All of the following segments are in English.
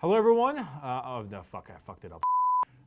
Hello everyone. Oh no, fuck, I fucked it up.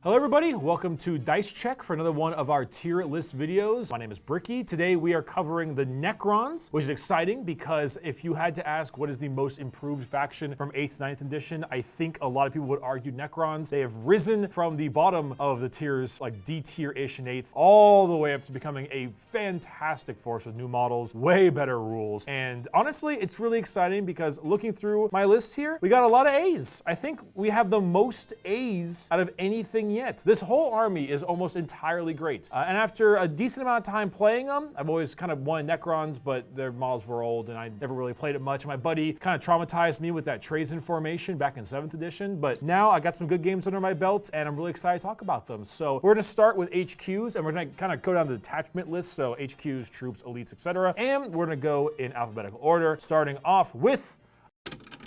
Hello everybody, welcome to Dice Check for another one of our tier list videos. My name is Bricky. Today we are covering the Necrons, which is exciting because if you had to ask what is the most improved faction from 8th to 9th edition, I think a lot of people would argue Necrons. They have risen from the bottom of the tiers, like D tier-ish in 8th, all the way up to becoming a fantastic force with new models, way better rules. And honestly, it's really exciting because looking through my list here, we got a lot of A's. I think we have the most A's out of anything yet. This whole army is almost entirely great. And after a decent amount of time playing them, I've always kind of wanted Necrons, but their models were old and I never really played it much. My buddy kind of traumatized me with that Trazen formation back in 7th edition, but now I got some good games under my belt and I'm really excited to talk about them. So we're gonna start with HQs and we're gonna kind of go down the detachment list, so HQs, troops, elites, etc. And we're gonna go in alphabetical order, starting off with.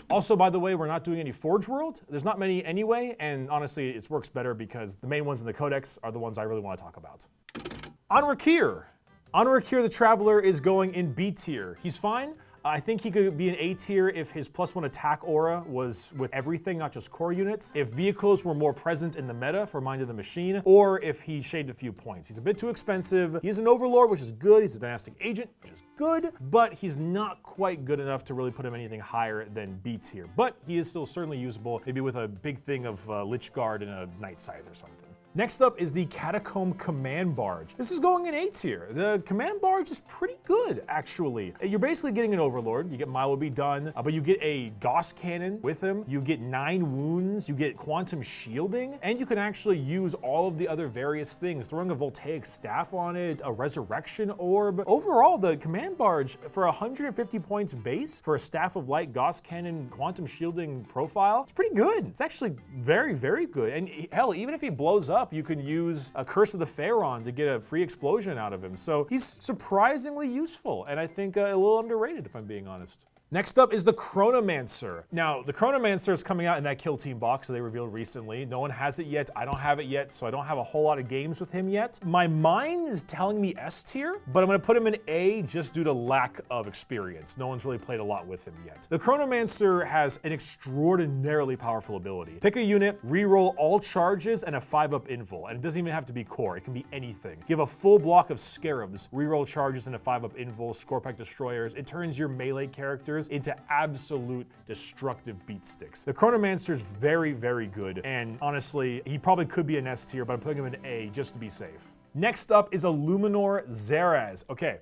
Also, by the way, we're not doing any Forge World. There's not many anyway, and honestly, it works better because the main ones in the Codex are the ones I really want to talk about. Anrakir. Anrakir the Traveler is going in B tier. He's fine. I think he could be an A tier if his +1 attack aura was with everything, not just core units, if vehicles were more present in the meta for Mind of the Machine, or if he shaved a few points. He's a bit too expensive. He's an Overlord, which is good. He's a dynastic agent, which is good, but he's not quite good enough to really put him anything higher than B tier. But he is still certainly usable, maybe with a big thing of Lich Guard and a Night Scythe or something. Next up is the Catacomb Command Barge. This is going in A tier. The Command Barge is pretty good, actually. You're basically getting an Overlord. You get My Will Be Done, but you get a Gauss Cannon with him. You get 9 wounds, you get Quantum Shielding, and you can actually use all of the other various things. Throwing a Voltaic Staff on it, a Resurrection Orb. Overall, the Command Barge, for 150 points base, for a Staff of Light, Gauss Cannon, Quantum Shielding profile, it's pretty good. It's actually very, very good. And hell, even if he blows up, you can use a Curse of the Pharaon to get a free explosion out of him. So he's surprisingly useful, and I think a little underrated, if I'm being honest. Next up is the Chronomancer. Now, the Chronomancer is coming out in that Kill Team box that they revealed recently. No one has it yet. I don't have it yet, so I don't have a whole lot of games with him yet. My mind is telling me S tier, but I'm gonna put him in A just due to lack of experience. No one's really played a lot with him yet. The Chronomancer has an extraordinarily powerful ability. Pick a unit, reroll all charges, and a 5-up invul. And it doesn't even have to be core, it can be anything. Give a full block of Scarabs, reroll charges, and a 5-up invul, Scorpack Destroyers. It turns your melee characters into absolute destructive beat sticks. The Chronomancer is very, very good, and honestly, he probably could be an S tier, but I'm putting him in A just to be safe. Next up is Illuminor Zaraz. Okay,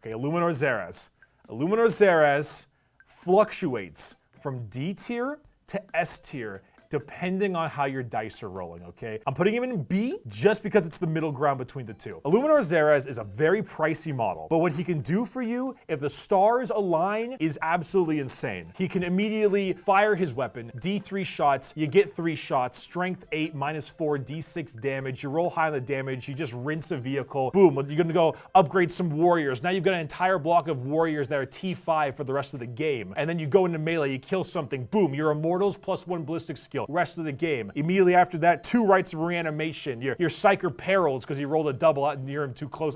Illuminor Zaraz. Illuminor Zaraz fluctuates from D tier to S tier, depending on how your dice are rolling, okay? I'm putting him in B just because it's the middle ground between the two. Illuminor Zaraz is a very pricey model, but what he can do for you, if the stars align, is absolutely insane. He can immediately fire his weapon, D3 shots, you get 3 shots, strength 8, -4, D6 damage, you roll high on the damage, you just rinse a vehicle, boom, you're gonna go upgrade some warriors. Now you've got an entire block of warriors that are T5 for the rest of the game. And then you go into melee, you kill something, boom, your Immortals +1 ballistic skill. Rest of the game. Immediately after that, 2 rites of reanimation. Your Psyker Perils because he rolled a double out near him too close.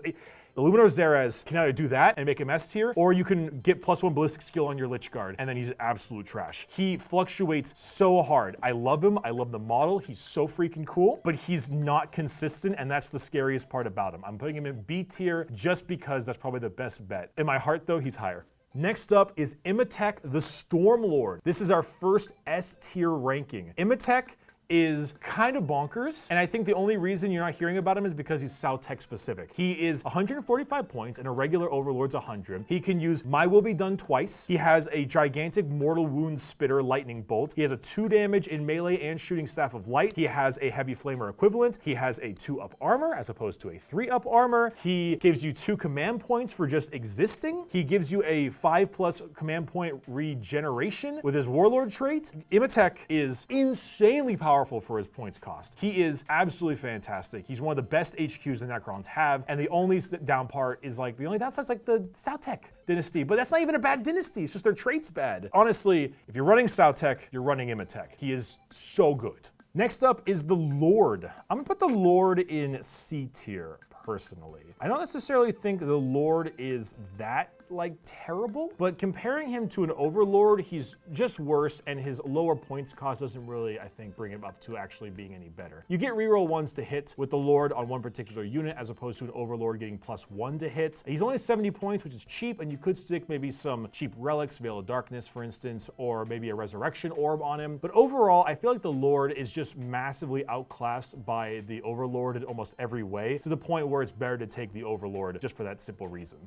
Illuminor Zaraz can either do that and make him S tier, or you can get +1 ballistic skill on your Lich Guard, and then he's absolute trash. He fluctuates so hard. I love him. I love the model. He's so freaking cool, but he's not consistent, and that's the scariest part about him. I'm putting him in B tier just because that's probably the best bet. In my heart, though, he's higher. Next up is Imhotep the Stormlord. This is our first S tier ranking. Imhotep is kind of bonkers, and I think the only reason you're not hearing about him is because he's South Tech specific. He is 145 points, and a regular Overlord's 100. He can use My Will Be Done twice. He has a gigantic Mortal Wound Spitter Lightning Bolt. He has a 2 damage in melee and shooting Staff of Light. He has a Heavy Flamer equivalent. He has a 2-up armor as opposed to a 3-up armor. He gives you 2 command points for just existing. He gives you a 5+ command point regeneration with his Warlord trait. Imhotep is insanely powerful for his points cost. He is absolutely fantastic. He's one of the best HQs the Necrons have, and the only down part is like, the only downside is like the South Tech dynasty, but that's not even a bad dynasty, it's just their trait's bad. Honestly, if you're running South Tech, you're running Imhotep. He is so good. Next up is the Lord. I'm gonna put the Lord in C tier, personally. I don't necessarily think the Lord is that like terrible, but comparing him to an Overlord, he's just worse, and his lower points cost doesn't really, I think, bring him up to actually being any better. You get reroll ones to hit with the Lord on one particular unit as opposed to an Overlord getting +1 to hit. He's only 70 points, which is cheap, and you could stick maybe some cheap relics, Veil of Darkness, for instance, or maybe a Resurrection Orb on him. But overall, I feel like the Lord is just massively outclassed by the Overlord in almost every way, to the point where it's better to take the Overlord just for that simple reason.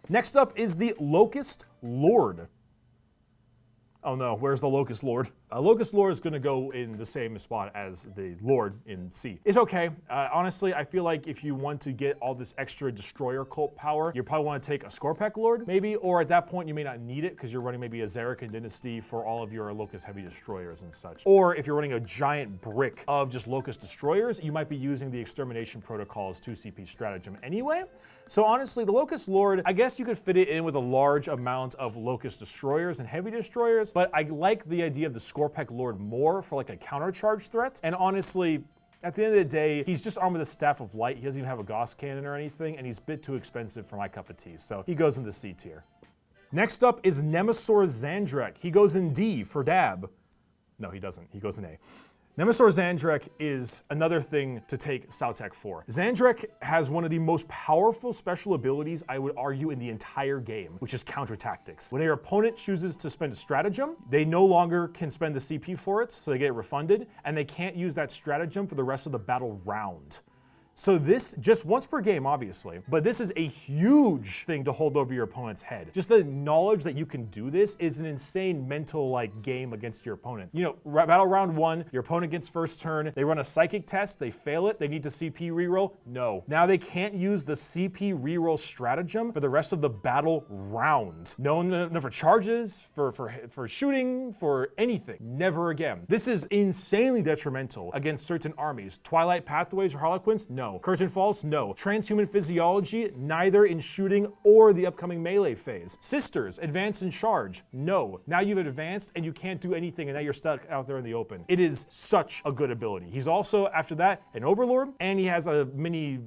Next up is the Locust Lord. Oh no, where's the Locust Lord? Locust Lord is gonna go in the same spot as the Lord in C. It's okay. Honestly, I feel like if you want to get all this extra Destroyer cult power, you probably wanna take a Skorpek Lord, maybe, or at that point you may not need it because you're running maybe a Zarek and Dynasty for all of your Locust Heavy Destroyers and such. Or if you're running a giant brick of just Locust Destroyers, you might be using the Extermination Protocol's 2CP stratagem anyway. So honestly, the Locust Lord, I guess you could fit it in with a large amount of Locust Destroyers and Heavy Destroyers, but I like the idea of the Skorpek Lord more for like a countercharge threat. And honestly, at the end of the day, he's just armed with a Staff of Light. He doesn't even have a Gauss Cannon or anything, and he's a bit too expensive for my cup of tea, so he goes in the C tier. Next up is Nemesaur Zandrek. He goes in D for dab. No, he doesn't. He goes in A. Nemesaur Zandrek is another thing to take Sautek for. Zandrek has one of the most powerful special abilities, I would argue, in the entire game, which is counter tactics. When your opponent chooses to spend a stratagem, they no longer can spend the CP for it, so they get refunded, and they can't use that stratagem for the rest of the battle round. So this, just once per game, obviously, but this is a huge thing to hold over your opponent's head. Just the knowledge that you can do this is an insane mental game against your opponent. You know, battle round 1, your opponent gets first turn, they run a psychic test, they fail it, they need to CP reroll. No. Now they can't use the CP reroll stratagem for the rest of the battle round. No for charges, for shooting, for anything. Never again. This is insanely detrimental against certain armies. Twilight Pathways or Harlequins? No. Curtain Falls? No. Transhuman Physiology? Neither in shooting or the upcoming melee phase. Sisters, Advance and Charge? No. Now you've advanced and you can't do anything and now you're stuck out there in the open. It is such a good ability. He's also, after that, an Overlord, and he has a mini,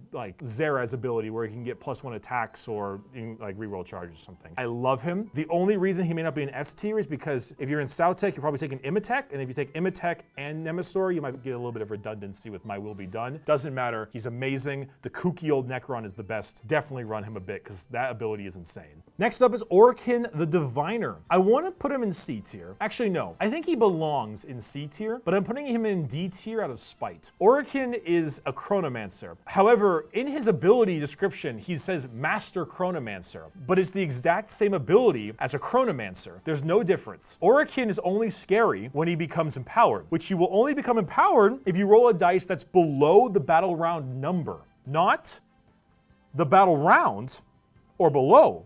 Zera's ability where he can get +1 attacks or, reroll charges or something. I love him. The only reason he may not be an S tier is because if you're in Sautek, you're probably taking Imatech, and if you take Imatech and Nemesaur, you might get a little bit of redundancy with My Will Be Done. Doesn't matter. He's amazing. The kooky old Necron is the best. Definitely run him a bit because that ability is insane. Next up is Orokin the Diviner. I want to put him in C tier. Actually, no. I think he belongs in C tier, but I'm putting him in D tier out of spite. Orokin is a Chronomancer. However, in his ability description, he says Master Chronomancer, but it's the exact same ability as a Chronomancer. There's no difference. Orokin is only scary when he becomes empowered, which he will only become empowered if you roll a dice that's below the battle round number, not the battle round or below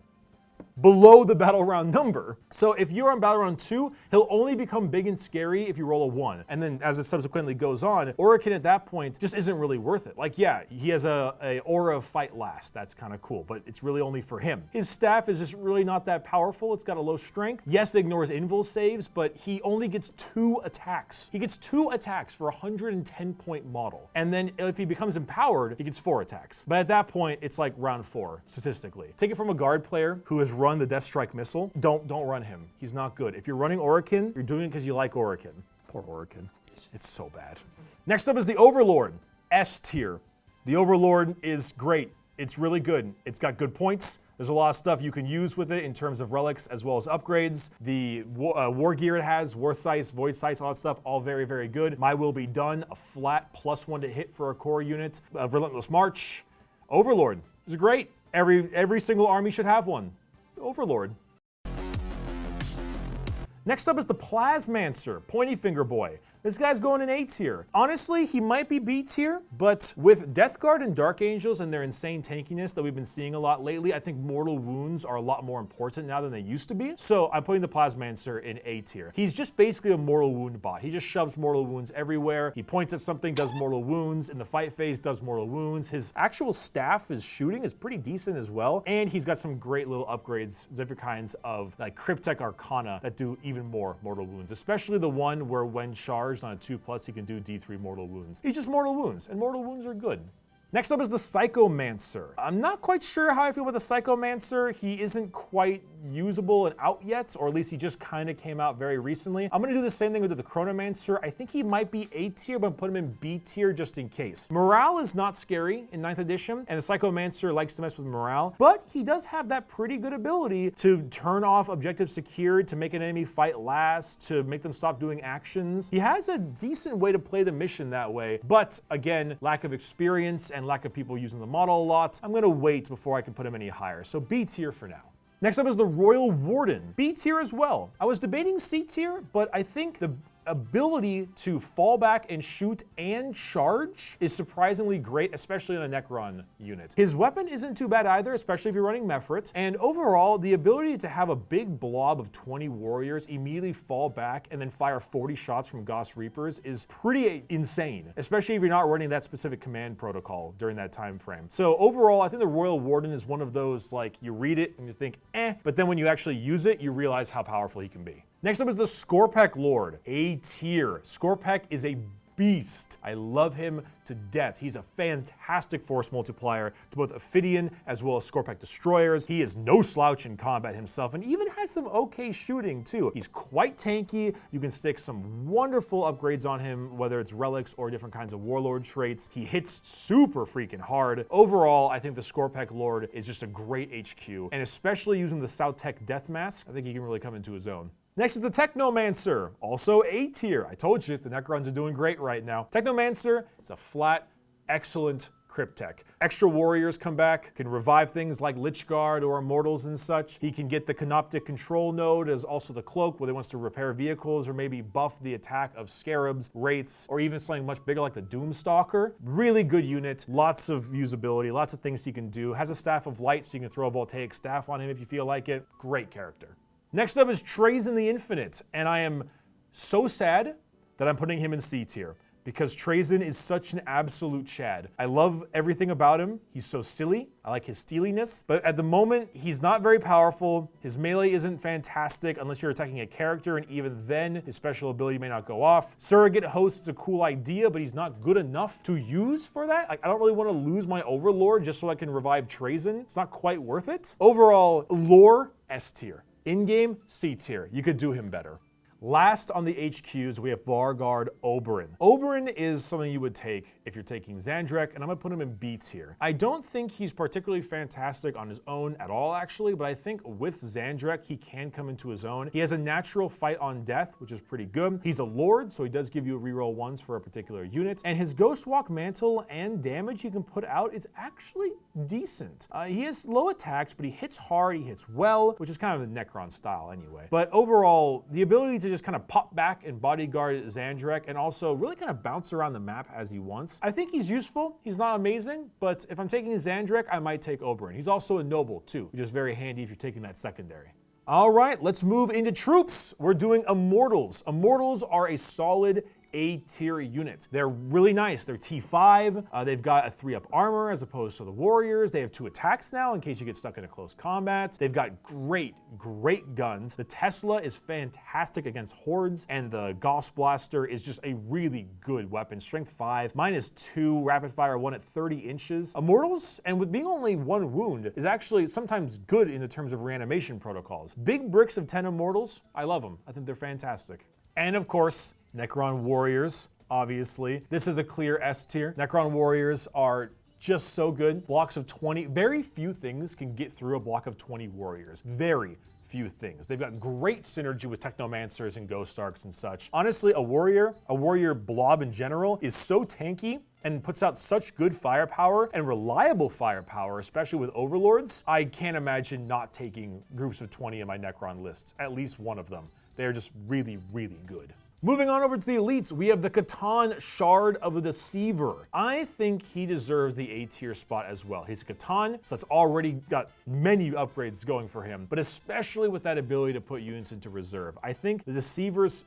the battle round number. So if you're on battle round 2, he'll only become big and scary if you roll a 1. And then as it subsequently goes on, Orokin at that point just isn't really worth it. Yeah, he has a aura of Fight Last. That's kind of cool, but it's really only for him. His staff is just really not that powerful. It's got a low strength. Yes, it ignores invul saves, but he only gets 2 attacks. He gets 2 attacks for a 110 point model. And then if he becomes empowered, he gets 4 attacks. But at that point, it's like round 4, statistically. Take it from a guard player who has run the Death Strike missile. Don't run him. He's not good. If you're running Orokin, you're doing it because you like Orokin. Poor Orokin. It's so bad. Next up is the Overlord, S tier. The Overlord is great. It's really good. It's got good points. There's a lot of stuff you can use with it in terms of relics as well as upgrades. The war gear it has, war sights, void sights, all that stuff, all very, very good. My Will Be Done, a flat +1 to hit for a core unit. Relentless March. Overlord is great. Every single army should have one. Overlord. Next up is the Plasmancer, Pointy Finger Boy. This guy's going in A tier. Honestly, he might be B tier, but with Death Guard and Dark Angels and their insane tankiness that we've been seeing a lot lately, I think mortal wounds are a lot more important now than they used to be. So I'm putting the Plasmancer in A tier. He's just basically a mortal wound bot. He just shoves mortal wounds everywhere. He points at something, does mortal wounds. In the fight phase, does mortal wounds. His actual staff, his shooting is pretty decent as well. And he's got some great little upgrades, different kinds of Cryptek Arcana that do even more mortal wounds, especially the one where when charged on a 2+, he can do D3 mortal wounds. He's just mortal wounds, and mortal wounds are good. Next up is the Psychomancer. I'm not quite sure how I feel about the Psychomancer. He isn't quite usable and out yet, or at least he just kind of came out very recently. I'm gonna do the same thing with the Chronomancer. I think he might be A tier, but I'm putting him in B tier just in case. Morale is not scary in 9th edition, and the Psychomancer likes to mess with morale, but he does have that pretty good ability to turn off objectives secured, to make an enemy fight last, to make them stop doing actions. He has a decent way to play the mission that way, but again, lack of experience and lack of people using the model a lot. I'm gonna wait before I can put him any higher, so B tier for now. Next up is the Royal Warden. B tier as well. I was debating C tier, but I think the ability to fall back and shoot and charge is surprisingly great, especially on a Necron unit. His weapon isn't too bad either, especially if you're running Mephrit. And overall, the ability to have a big blob of 20 warriors immediately fall back and then fire 40 shots from Gauss Reapers is pretty insane, especially if you're not running that specific command protocol during that time frame. So overall, I think the Royal Warden is one of those, like, you read it and you think, but then when you actually use it, you realize how powerful he can be. Next up is the Skorpek Lord, A tier. Skorpek is a beast. I love him to death. He's a fantastic force multiplier to both Ophidian as well as Skorpek destroyers. He is no slouch in combat himself and even has some okay shooting too. He's quite tanky. You can stick some wonderful upgrades on him, whether it's relics or different kinds of warlord traits. He hits super freaking hard. Overall, I think the Skorpek Lord is just a great HQ, and especially using the Sautek Death Mask, I think he can really come into his own. Next is the Technomancer, also A tier. I told you, the Necrons are doing great right now. Technomancer is a flat, excellent Cryptech. Extra warriors come back, can revive things like Lichguard or Immortals and such. He can get the Canoptic Control Node as also the Cloak, where he wants to repair vehicles or maybe buff the attack of Scarabs, Wraiths, or even something much bigger like the Doomstalker. Really good unit, lots of usability, lots of things he can do. Has a Staff of Light, so you can throw a Voltaic Staff on him if you feel like it. Great character. Next up is Trazen the Infinite, and I am so sad that I'm putting him in C tier, because Trazen is such an absolute Chad. I love everything about him. He's so silly. I like his steeliness, but at the moment, he's not very powerful. His melee isn't fantastic unless you're attacking a character, and even then, his special ability may not go off. Surrogate Host is a cool idea, but he's not good enough to use for that. Like, I don't really want to lose my Overlord just so I can revive Trazen. It's not quite worth it. Overall, lore, S tier. In-game, C tier. You could do him better. Last on the HQs, we have Vargard Oberyn. Oberyn is something you would take if you're taking Xandrek, and I'm gonna put him in B tier. I don't think he's particularly fantastic on his own at all, actually, but I think with Xandrek, he can come into his own. He has a natural fight on death, which is pretty good. He's a Lord, so he does give you a reroll ones for a particular unit, and his Ghostwalk Mantle and damage he can put out is actually decent. He has low attacks, but he hits hard, he hits well, which is kind of the Necron style anyway. But overall, the ability to just kind of pop back and bodyguard Xandrek and also really kind of bounce around the map as he wants. I think he's useful. He's not amazing, but if I'm taking Xandrek, I might take Oberyn. He's also a noble too, which is very handy if you're taking that secondary. All right, let's move into troops. We're doing Immortals. Immortals are a solid A tier unit. They're really nice. They're T5. They've got a 3-up armor as opposed to the Warriors. They have 2 attacks now in case you get stuck in a close combat. They've got great guns. The Tesla is fantastic against hordes, and the Gauss Blaster is just a really good weapon. Strength 5, -2, rapid fire 1 at 30 inches. Immortals, and with being only 1 wound, is actually sometimes good in the terms of reanimation protocols. Big bricks of 10 Immortals, I love them. I think they're fantastic. And of course, Necron Warriors, obviously. This is a clear S tier. Necron Warriors are just so good. Blocks of 20, very few things can get through a block of 20 Warriors. Very few things. They've got great synergy with Technomancers and Ghost Arcs and such. Honestly, a warrior blob in general, is so tanky and puts out such good firepower and reliable firepower, especially with Overlords. I can't imagine not taking groups of 20 in my Necron lists, at least one of them. They're just really, really good. Moving on over to the elites, we have the Catan Shard of the Deceiver. I think he deserves the A tier spot as well. He's a Catan, so it's already got many upgrades going for him, but especially with that ability to put units into reserve. I think the Deceiver's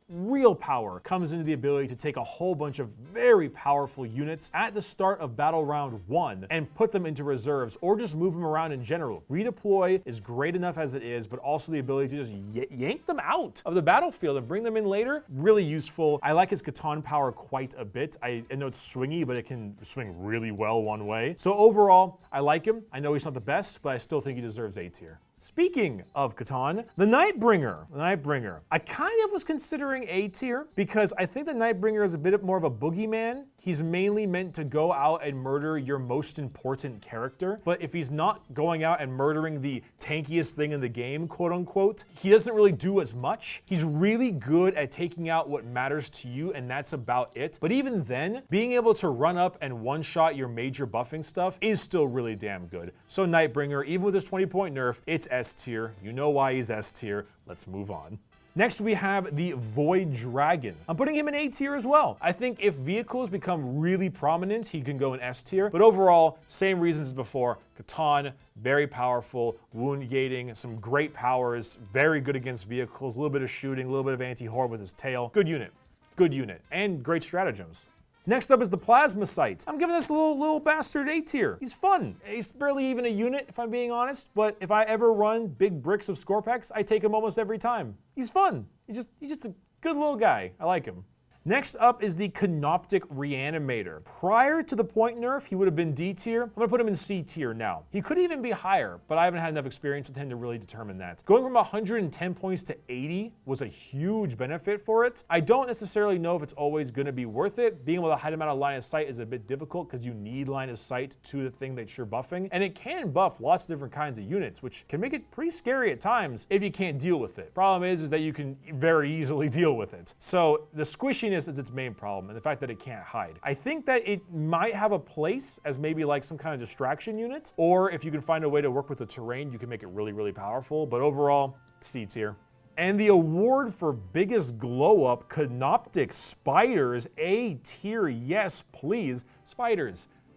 real power comes into the ability to take a whole bunch of very powerful units at the start of battle round 1 and put them into reserves or just move them around in general. Redeploy is great enough as it is, but also the ability to just yank them out of the battlefield and bring them in later, really useful. I like his Catan power quite a bit. I know it's swingy, but it can swing really well one way. So overall, I like him. I know he's not the best, but I still think he deserves A tier. Speaking of Catan, the Nightbringer. I kind of was considering A tier because I think the Nightbringer is a bit more of a boogeyman. He's mainly meant to go out and murder your most important character, but if he's not going out and murdering the tankiest thing in the game, quote unquote, he doesn't really do as much. He's really good at taking out what matters to you, and that's about it. But even then, being able to run up and one-shot your major buffing stuff is still really damn good. So Nightbringer, even with his 20-point nerf, it's S tier. You know why he's S tier. Let's move on. Next, we have the Void Dragon. I'm putting him in A tier as well. I think if vehicles become really prominent, he can go in S tier. But overall, same reasons as before. Catan, very powerful, wound gating, some great powers, very good against vehicles, a little bit of shooting, a little bit of anti-horde with his tail. Good unit, and great stratagems. Next up is the Plasma Sight. I'm giving this little bastard A tier. He's fun. He's barely even a unit, if I'm being honest, but if I ever run big bricks of Scorpex, I take him almost every time. He's fun. He's just a good little guy. I like him. Next up is the Canoptic Reanimator. Prior to the point nerf, he would have been D tier. I'm gonna put him in C tier now. He could even be higher, but I haven't had enough experience with him to really determine that. Going from 110 points to 80 was a huge benefit for it. I don't necessarily know if it's always gonna be worth it. Being able to hide him out of line of sight is a bit difficult because you need line of sight to the thing that you're buffing, and it can buff lots of different kinds of units, which can make it pretty scary at times if you can't deal with it. Problem is that you can very easily deal with it. So the squishiness is its main problem, and the fact that it can't hide. I think that it might have a place as maybe like some kind of distraction unit, or if you can find a way to work with the terrain, you can make it really, really powerful, but overall, C tier. And the award for biggest glow up, Canoptic Spiders, A tier, yes please.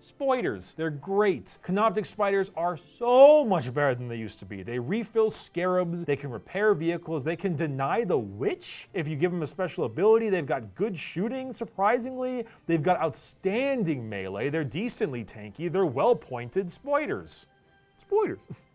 Spoiders, they're great. Canoptic spiders are so much better than they used to be. They refill scarabs, they can repair vehicles, they can deny the witch if you give them a special ability. They've got good shooting, surprisingly. They've got outstanding melee, they're decently tanky, they're well-pointed. Spoiders.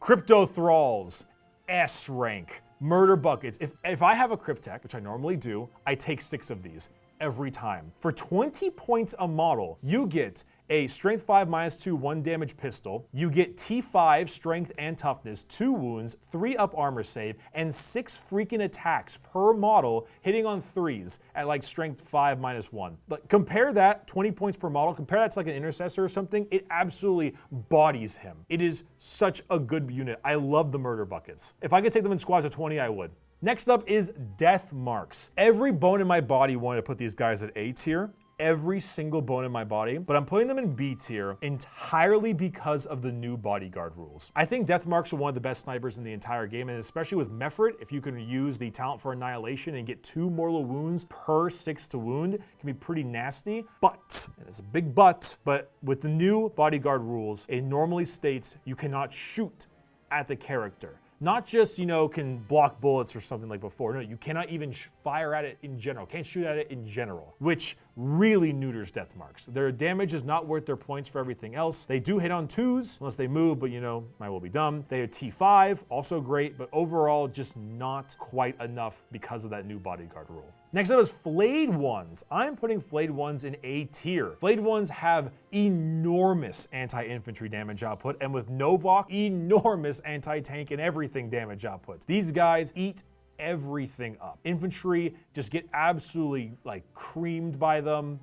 Crypto Thralls, S rank. Murder buckets. If I have a Cryptech, which I normally do, I take 6 of these every time. For 20 points a model, you get a strength 5 -2 1 damage pistol, you get T5 strength and toughness, 2 wounds, 3 up armor save, and 6 freaking attacks per model hitting on 3s at like strength 5 -1. But compare that, 20 points per model, compare that to like an intercessor or something, it absolutely bodies him. It is such a good unit. I love the murder buckets. If I could take them in squads of 20, I would. Next up is Death Marks. Every bone in my body wanted to put these guys at A tier. Every single bone in my body, but I'm putting them in B tier entirely because of the new bodyguard rules. I think Death Marks are one of the best snipers in the entire game, and especially with Mephrit, if you can use the talent for Annihilation and get 2 mortal wounds per 6 to wound, it can be pretty nasty. But, and it's a big but with the new bodyguard rules, it normally states you cannot shoot at the character. Not just, can block bullets or something like before. No, you cannot even fire at it in general. Can't shoot at it in general, which really neuters Death Marks. Their damage is not worth their points for everything else. They do hit on 2s, unless they move, but might well be dumb. They are T5, also great, but overall just not quite enough because of that new bodyguard rule. Next up is Flayed Ones. I'm putting Flayed Ones in A tier. Flayed Ones have enormous anti-infantry damage output, and with Novok, enormous anti-tank and everything damage output. These guys eat everything up. Infantry just get absolutely creamed by them,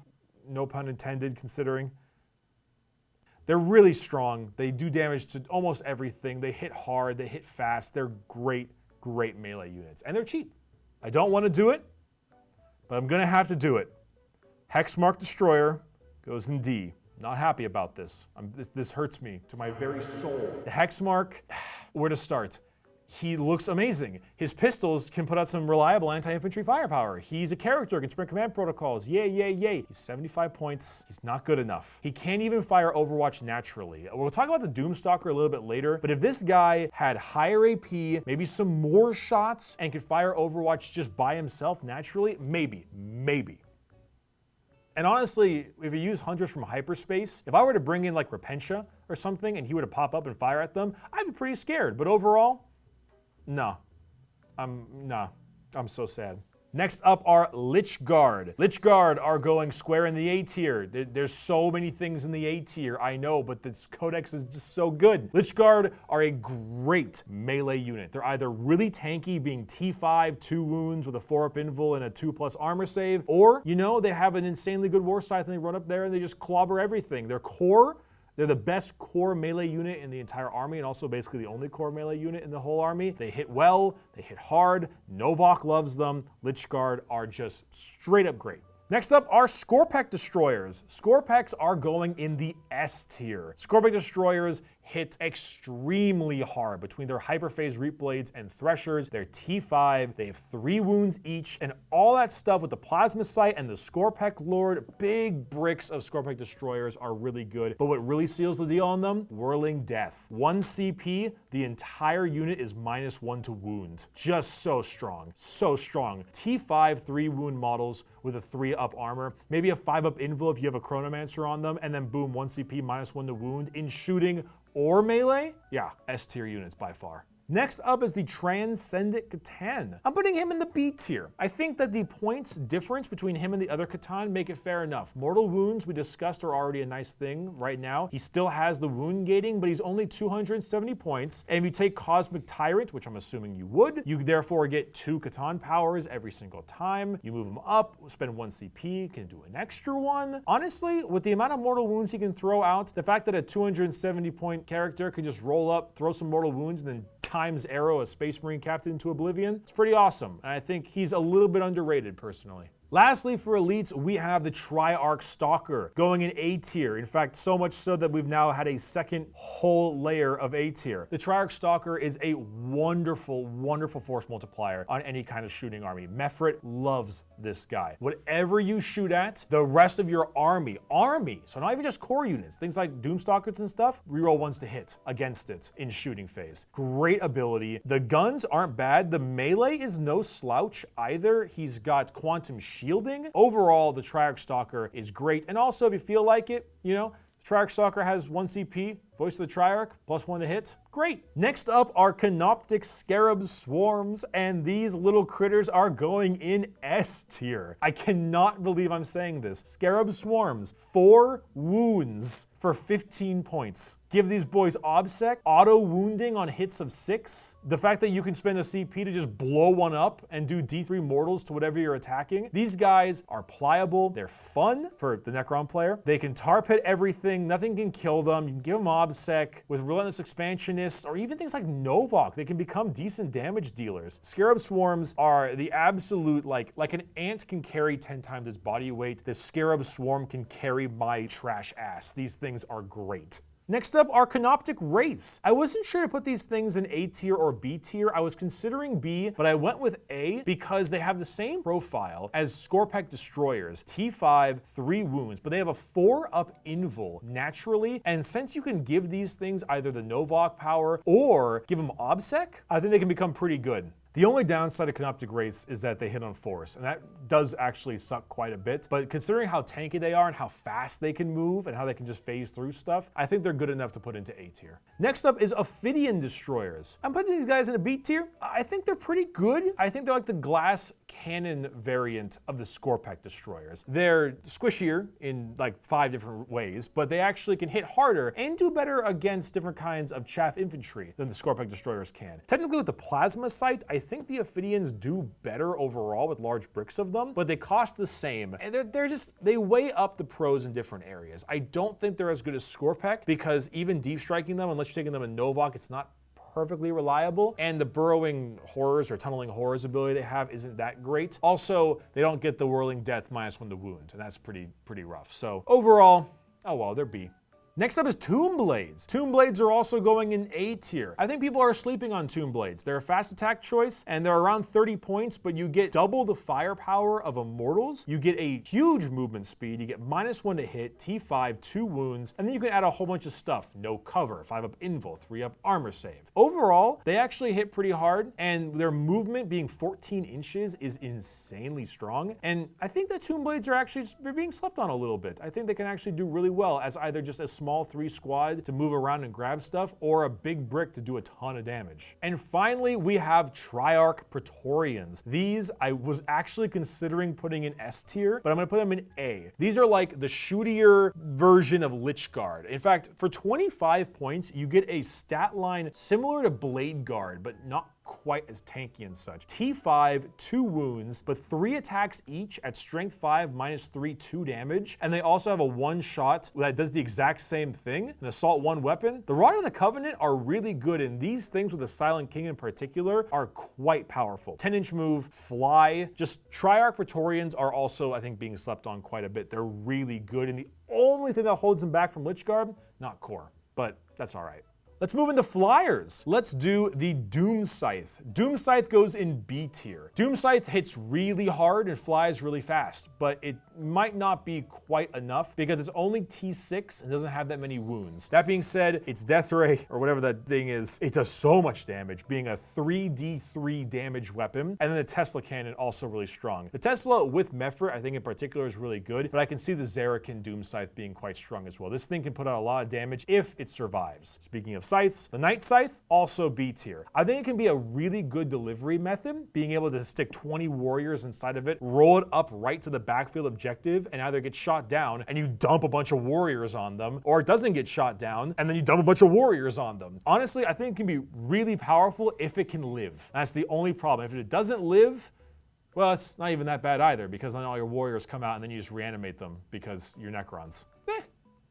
no pun intended considering. They're really strong. They do damage to almost everything. They hit hard, they hit fast. They're great melee units, and they're cheap. I don't want to do it, but I'm gonna have to do it. Hexmark Destroyer goes in D. Not happy about this. This hurts me to my very soul. The Hexmark, where to start? he looks amazing. His pistols can put out some reliable anti-infantry firepower. He's a character, can sprint command protocols. Yay, yay, yay. He's 75 points. He's not good enough. He can't even fire Overwatch naturally. We'll talk about the Doomstalker a little bit later, but if this guy had higher AP, maybe some more shots, and could fire Overwatch just by himself naturally, maybe. And honestly, if you use Hunters from hyperspace, if I were to bring in like Repentia or something and he were to pop up and fire at them, I'd be pretty scared. But overall, no. I'm so sad. Next up are Lich Guard. Lich Guard are going square in the A tier. There's so many things in the A tier, I know, but this codex is just so good. Lich Guard are a great melee unit. They're either really tanky, being T5, 2 wounds with a 4-up invul and a 2+ armor save, or, you know, they have an insanely good war scythe and they run up there and they just clobber everything. They're the best core melee unit in the entire army, and also basically the only core melee unit in the whole army. They hit well, they hit hard, Novak loves them. Lich Guard are just straight up great. Next up are Scorpek Destroyers. Scorpeks are going in the S tier. Scorpek Destroyers hit extremely hard between their Hyperphase Reap Blades and Threshers. They're T5, they have 3 wounds each, and all that stuff with the Plasma Sight and the Scorpek Lord. Big bricks of Scorpek Destroyers are really good, but what really seals the deal on them? Whirling Death. 1 CP, the entire unit is -1 to wound. Just so strong, so strong. T5 3 wound models with a 3-up armor, maybe a 5-up invul if you have a Chronomancer on them, and then boom, 1 CP, -1 to wound in shooting or melee. Yeah, S tier units by far. Next up is the Transcendent Catan. I'm putting him in the B tier. I think that the points difference between him and the other Catan make it fair enough. Mortal wounds, we discussed, are already a nice thing right now. He still has the wound gating, but he's only 270 points. And if you take Cosmic Tyrant, which I'm assuming you would, you therefore get 2 Catan powers every single time. You move him up, spend 1 CP, can do an extra one. Honestly, with the amount of mortal wounds he can throw out, the fact that a 270 point character can just roll up, throw some mortal wounds, and then times arrow a Space Marine captain into oblivion, it's pretty awesome. And I think he's a little bit underrated personally. Lastly, for elites, we have the Triarch Stalker going in A tier. In fact, so much so that we've now had a second whole layer of A tier. The Triarch Stalker is a wonderful, wonderful force multiplier on any kind of shooting army. Mefrit loves this guy. Whatever you shoot at, the rest of your army, so not even just core units, things like Doomstalkers and stuff, reroll 1s to hit against it in shooting phase. Great ability. The guns aren't bad. The melee is no slouch either. He's got quantum shielding. Overall, the Triarch Stalker is great. And also, if you feel like it, you know, the Triarch Stalker has 1 CP, Voice of the Triarch, +1 to hit. Great. Next up are Canoptic Scarab Swarms, and these little critters are going in S tier. I cannot believe I'm saying this. Scarab Swarms, 4 wounds for 15 points. Give these boys OBSEC, auto wounding on hits of 6. The fact that you can spend a CP to just blow one up and do D3 mortals to whatever you're attacking. These guys are pliable. They're fun for the Necron player. They can tar pit everything. Nothing can kill them. You can give them OBSEC with Relentless Expansionist, or even things like Novak. They can become decent damage dealers. Scarab Swarms are the absolute, like an ant can carry 10 times its body weight. The Scarab Swarm can carry my trash ass. These things are great. Next up are Canoptic Wraiths. I wasn't sure to put these things in A tier or B tier. I was considering B, but I went with A because they have the same profile as Scorpek Destroyers. T5, 3 wounds, but they have a 4-up invul naturally, and since you can give these things either the Novak power or give them OBSEC, I think they can become pretty good. The only downside of Canoptic Wraiths is that they hit on force, and that does actually suck quite a bit. But considering how tanky they are and how fast they can move and how they can just phase through stuff, I think they're good enough to put into A tier. Next up is Ophidian Destroyers. I'm putting these guys in a B tier. I think they're pretty good. I think they're like the glass cannon variant of the Scorpek Destroyers. They're squishier in like 5 different ways, but they actually can hit harder and do better against different kinds of chaff infantry than the Scorpek Destroyers can. Technically with the Plasma Sight, I think the Ophidians do better overall with large bricks of them, but they cost the same. And they weigh up the pros in different areas. I don't think they're as good as Scorpek because even deep striking them, unless you're taking them in Novak, it's not perfectly reliable, and the burrowing horrors or tunneling horrors ability they have isn't that great. Also, they don't get the whirling death -1 to wound, and that's pretty rough. So overall, oh well, they're B. Next up is Tomb Blades. Tomb Blades are also going in A tier. I think people are sleeping on Tomb Blades. They're a fast attack choice, and they're around 30 points, but you get double the firepower of Immortals. You get a huge movement speed. You get -1 to hit, T5, 2 wounds, and then you can add a whole bunch of stuff. No cover, 5-up invul, 3-up armor save. Overall, they actually hit pretty hard, and their movement being 14 inches is insanely strong. And I think that Tomb Blades are actually they're being slept on a little bit. I think they can actually do really well as either just a small 3 squad to move around and grab stuff, or a big brick to do a ton of damage. And finally, we have Triarch Praetorians. These I was actually considering putting in S tier, but I'm gonna put them in A. These are like the shootier version of Lich Guard. In fact, for 25 points, you get a stat line similar to Blade Guard, but not quite as tanky and such. T5, 2 wounds, but 3 attacks each at strength 5, -3, 2 damage. And they also have a 1 shot that does the exact same thing, an assault 1 weapon. The Rod of the Covenant are really good, and these things with the Silent King in particular are quite powerful. 10-inch move, fly, just Triarch Praetorians are also, I think, being slept on quite a bit. They're really good, and the only thing that holds them back from Lich Guard, not core, but that's all right. Let's move into flyers. Let's do the Doom Scythe. Doom Scythe goes in B tier. Doom Scythe hits really hard and flies really fast, but it might not be quite enough because it's only T6 and doesn't have that many wounds. That being said, its death ray, or whatever that thing is, it does so much damage, being a 3d3 damage weapon. And then the Tesla cannon, also really strong. The Tesla with Mephrit, I think in particular, is really good, but I can see the Zerakin Doom Scythe being quite strong as well. This thing can put out a lot of damage if it survives. Speaking of scythes, the Night Scythe, also B tier. I think it can be a really good delivery method, being able to stick 20 warriors inside of it, roll it up right to the backfield objective, and either get shot down and you dump a bunch of warriors on them, or it doesn't get shot down and then you dump a bunch of warriors on them. Honestly, I think it can be really powerful if it can live. That's the only problem. If it doesn't live, well, it's not even that bad either, because then all your warriors come out and then you just reanimate them because you're Necrons.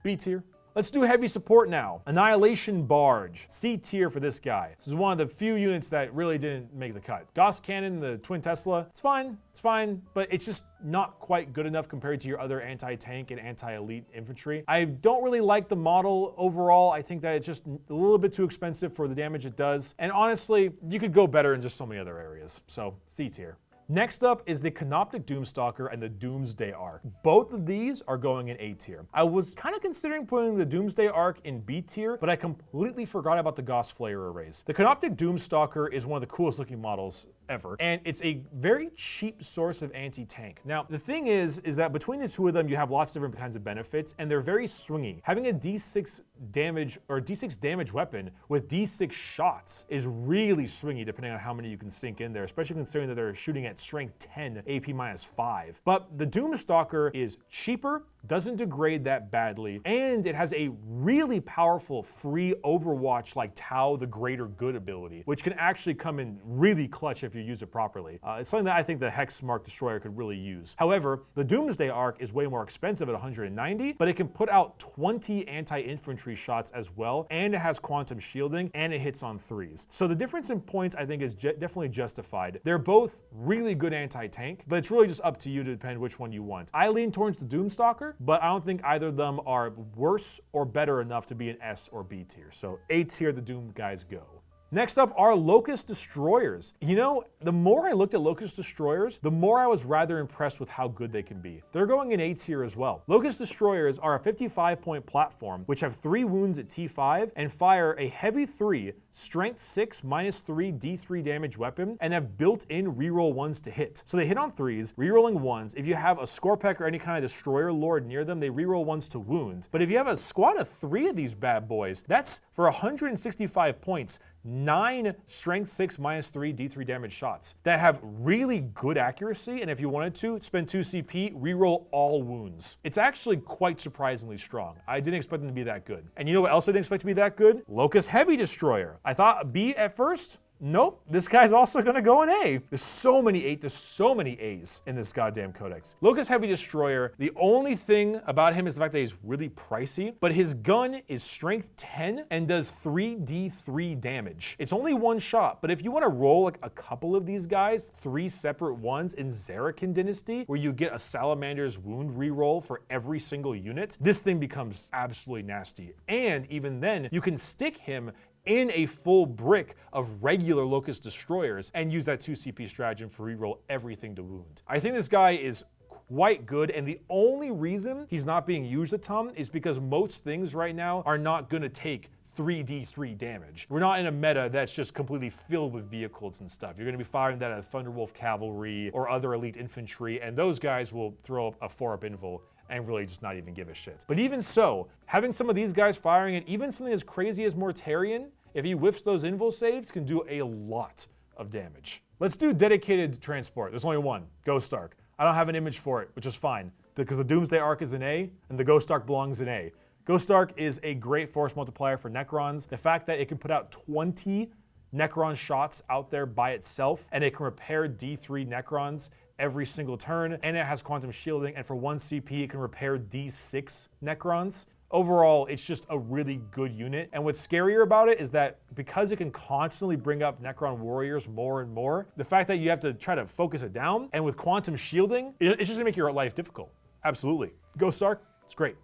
B tier. Let's do heavy support now. Annihilation Barge, C tier for this guy. This is one of the few units that really didn't make the cut. Gauss Cannon, the Twin Tesla, it's fine, but it's just not quite good enough compared to your other anti-tank and anti-elite infantry. I don't really like the model overall. I think that it's just a little bit too expensive for the damage it does. And honestly, you could go better in just so many other areas. So C tier. Next up is the Canoptic Doomstalker and the Doomsday Arc. Both of these are going in A tier. I was kind of considering putting the Doomsday Arc in B tier, but I completely forgot about the Gauss Flare arrays. The Canoptic Doomstalker is one of the coolest looking models ever, and it's a very cheap source of anti-tank. Now, the thing is that between the two of them, you have lots of different kinds of benefits, and they're very swingy. Having a D6 damage or D6 damage weapon with D6 shots is really swingy depending on how many you can sink in there, especially considering that they're shooting at strength 10, AP -5. But the Doomstalker is cheaper, doesn't degrade that badly, and it has a really powerful free Overwatch like Tau the Greater Good ability, which can actually come in really clutch if you use it properly. It's something that I think the Hexmark Destroyer could really use. However, the Doomsday Arc is way more expensive at 190, but it can put out 20 anti-infantry shots as well, and it has quantum shielding, and it hits on 3s. So the difference in points I think is definitely justified. They're both really good anti-tank, but it's really just up to you to depend which one you want. I lean towards the Doomstalker, but I don't think either of them are worse or better enough to be an S or B tier. So A tier, the Doom guys go. Next up are Locust Destroyers. You know, the more I looked at Locust Destroyers, the more I was rather impressed with how good they can be. They're going in A tier as well. Locust Destroyers are a 55-point platform, which have 3 wounds at T5 and fire a heavy 3, strength 6, -3, D3 damage weapon, and have built-in reroll 1s to hit. So they hit on 3s, rerolling 1s. If you have a Scorpec or any kind of Destroyer Lord near them, they reroll 1s to wound. But if you have a squad of 3 of these bad boys, that's for 165 points, 9 strength 6 -3 D3 damage shots that have really good accuracy, and if you wanted to, spend 2 CP, reroll all wounds. It's actually quite surprisingly strong. I didn't expect them to be that good. And you know what else I didn't expect to be that good? Locust Heavy Destroyer. I thought B at first, Nope, this guy's also gonna go an A. There's so many A's in this goddamn codex. Locust Heavy Destroyer, the only thing about him is the fact that he's really pricey, but his gun is strength 10 and does 3d3 damage. It's only one shot, but if you wanna roll like a couple of these guys, 3 separate ones in Zerakin Dynasty, where you get a Salamander's Wound reroll for every single unit, this thing becomes absolutely nasty. And even then, you can stick him in a full brick of regular Locust Destroyers and use that 2 CP stratagem for reroll everything to wound. I think this guy is quite good, and the only reason he's not being used a ton is because most things right now are not gonna take 3d3 damage. We're not in a meta that's just completely filled with vehicles and stuff. You're gonna be firing that at Thunderwolf Cavalry or other elite infantry, and those guys will throw up a 4-up invul and really just not even give a shit. But even so, having some of these guys firing it, even something as crazy as Mortarion, if he whiffs those invul saves, can do a lot of damage. Let's do dedicated transport. There's only one, Ghost Ark. I don't have an image for it, which is fine, because the Doomsday Arc is an A, and the Ghost Ark belongs in A. Ghost Ark is a great force multiplier for Necrons. The fact that it can put out 20 Necron shots out there by itself, and it can repair D3 Necrons every single turn, and it has quantum shielding, and for 1 CP it can repair D6 Necrons. Overall, it's just a really good unit, and what's scarier about it is that because it can constantly bring up Necron warriors more and more, the fact that you have to try to focus it down, and with quantum shielding, it's just gonna make your life difficult. Absolutely. Ghost Ark, it's great.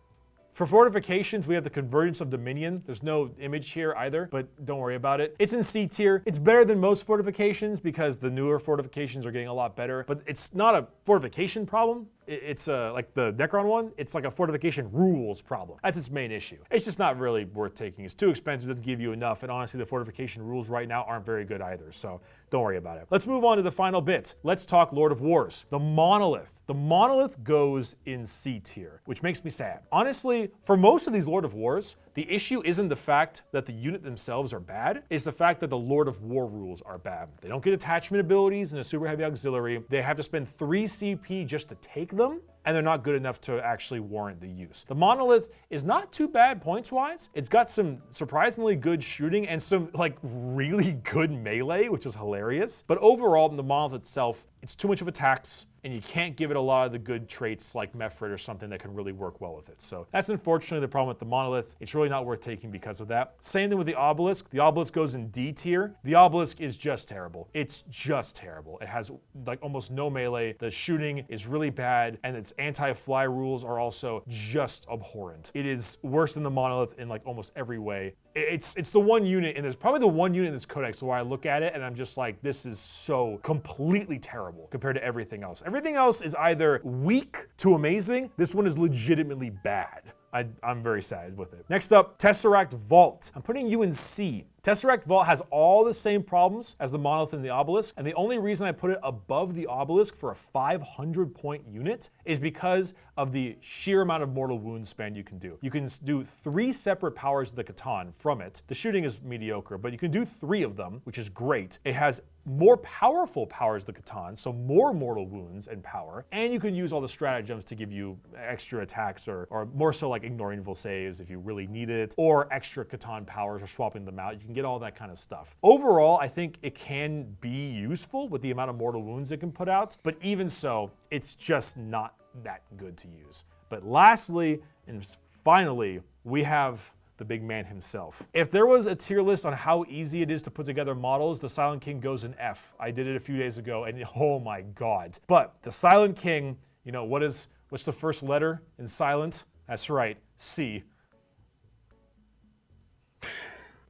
For Fortifications, we have the Convergence of Dominion. There's no image here either, but don't worry about it. It's in C tier. It's better than most Fortifications because the newer Fortifications are getting a lot better, but it's not a fortification problem. It's like the Necron one, it's like a fortification rules problem. That's its main issue. It's just not really worth taking. It's too expensive, doesn't give you enough, and honestly, the fortification rules right now aren't very good either, so don't worry about it. Let's move on to the final bit. Let's talk Lord of Wars, the Monolith. The Monolith goes in C tier, which makes me sad. Honestly, for most of these Lord of Wars, the issue isn't the fact that the unit themselves are bad, it's the fact that the Lord of War rules are bad. They don't get attachment abilities and a super heavy auxiliary. They have to spend 3 CP just to take them, and they're not good enough to actually warrant the use. The Monolith is not too bad points-wise. It's got some surprisingly good shooting and some like really good melee, which is hilarious. But overall, the Monolith itself, it's too much of a tax, and you can't give it a lot of the good traits like Mephrit or something that can really work well with it. So that's unfortunately the problem with the Monolith. It's really not worth taking because of that. Same thing with the Obelisk. The Obelisk goes in D tier. The Obelisk is just terrible. It's just terrible. It has like almost no melee. The shooting is really bad, and its anti-fly rules are also just abhorrent. It is worse than the Monolith in like almost every way. It's the one unit, and there's probably the one unit in this codex where I look at it and I'm just like, this is so completely terrible compared to everything else. Everything else is either weak to amazing. This one is legitimately bad. I'm very sad with it. Next up, Tesseract Vault. I'm putting you in C. Tesseract Vault has all the same problems as the Monolith and the Obelisk, and the only reason I put it above the Obelisk for a 500-point unit is because of the sheer amount of mortal wound span you can do. You can do 3 separate powers of the Catan from it. The shooting is mediocre, but you can do 3 of them, which is great. It has more powerful powers of the Catan, so more mortal wounds and power, and you can use all the stratagems to give you extra attacks or more so like ignoring invul saves if you really need it, or extra Catan powers or swapping them out. You can get all that kind of stuff. Overall, I think it can be useful with the amount of mortal wounds it can put out, but even so, it's just not that good to use. But lastly, and finally, we have the big man himself. If there was a tier list on how easy it is to put together models, the Silent King goes in F. I did it a few days ago, and oh my god. But the Silent King, you know, what's the first letter in silent? That's right, C.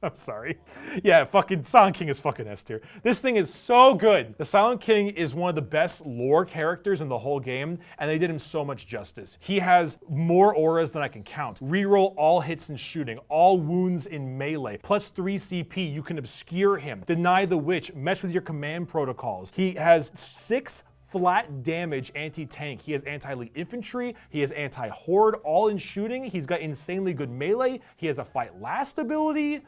I'm sorry. Yeah, fucking Silent King is fucking S tier. This thing is so good. The Silent King is one of the best lore characters in the whole game, and they did him so much justice. He has more auras than I can count. Reroll all hits in shooting, all wounds in melee, plus 3 CP. You can obscure him, deny the witch, mess with your command protocols. He has 6 flat damage anti-tank. He has anti-elite infantry, he has anti-horde, all in shooting. He's got insanely good melee. He has a fight last ability.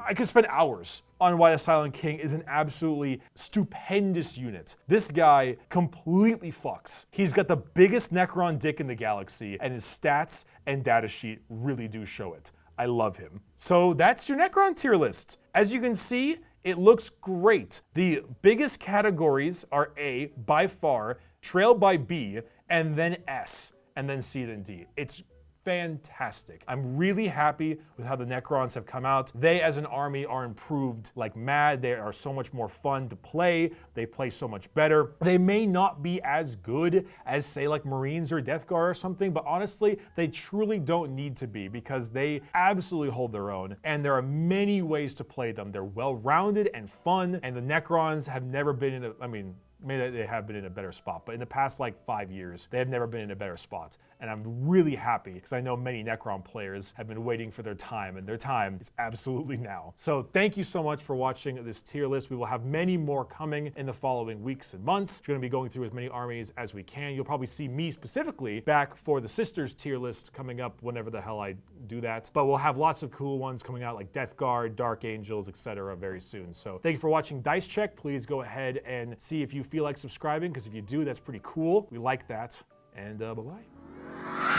I could spend hours on why the Silent King is an absolutely stupendous unit. This guy completely fucks. He's got the biggest Necron dick in the galaxy, and his stats and datasheet really do show it. I love him. So that's your Necron tier list. As you can see, It looks great. The biggest categories are A by far, trailed by B, and then S, and then C, then D. It's fantastic. I'm really happy with how the Necrons have come out. They as an army are improved like mad. They are so much more fun to play. They play so much better. They may not be as good as, say, like Marines or Death Guard or something, but honestly, they truly don't need to be because they absolutely hold their own, and there are many ways to play them. They're well-rounded and fun, and the Necrons have never been in a, I mean, maybe they have been in a better spot, but in the past like 5 years, they have never been in a better spot. And I'm really happy because I know many Necron players have been waiting for their time, and their time is absolutely now. So thank you so much for watching this tier list. We will have many more coming in the following weeks and months. We're going to be going through as many armies as we can. You'll probably see me specifically back for the Sisters tier list coming up whenever the hell I do that. But we'll have lots of cool ones coming out like Death Guard, Dark Angels, etc. very soon. So thank you for watching Dice Check. Please go ahead and see if you feel like subscribing, because if you do, that's pretty cool. We like that. And bye-bye.